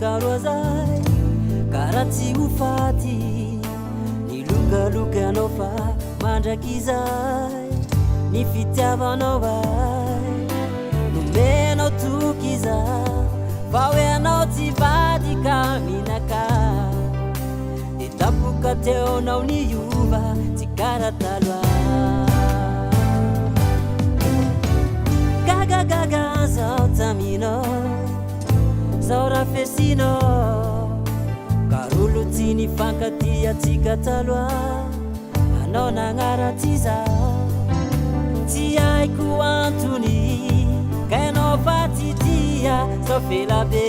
karoazay karaha tsy ho faty ny lokalokanao fa mandrakizay ny fitiavanao ay nomenao tokiza fa hoe anao tsy vady ka minaka de tapoka teonao ny iova tsy karaha taloha gagagaga zao taminao zao raha fesinao karolo tsy nifankatia-tsika taloha anao nagnaratsy za tsy haiko antony ka ianao fa tsy tia zao felabe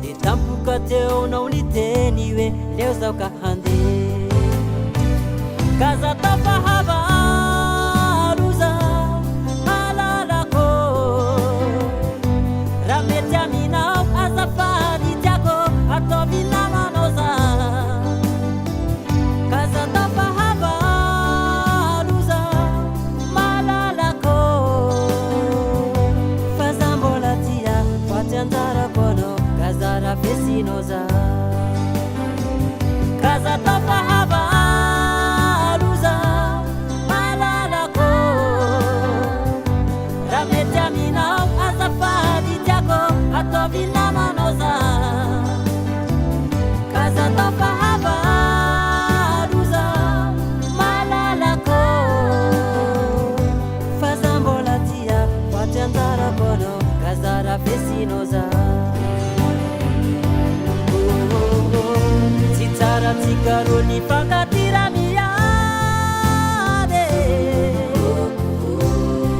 de tampoka teonao ny teny hoe leo zao ka handeha ka za tafahava Fesinoza kaza tafahava aluza malalako ramety aminao azafady tiako ataovy namanoza kaza tafahava aluza malalako faza mbola tia faty anjarako anao kaza raha fesinoza Tikaroni fakatira miade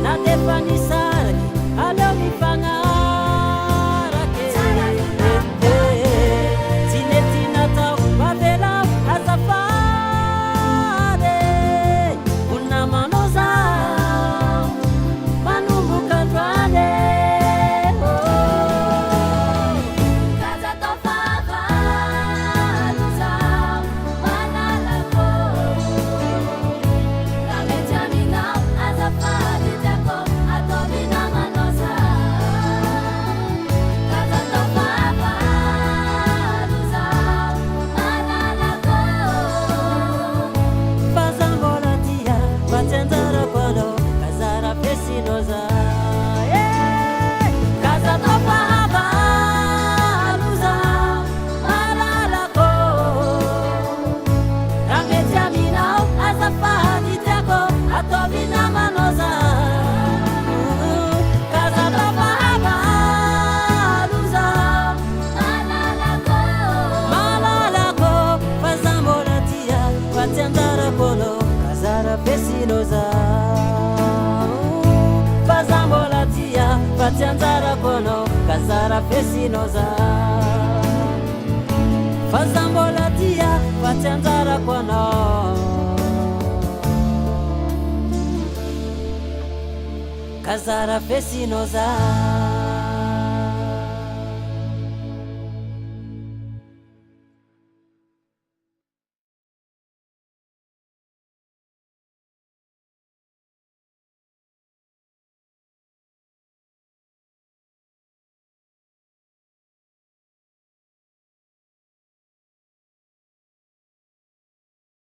na defani saraki aleo mifanarake tineti natao mavela azafade unamanoza manumbukandrane Fazambola kono kazara fesinoza Fazambola tia Fazambola kono kazara fesinoza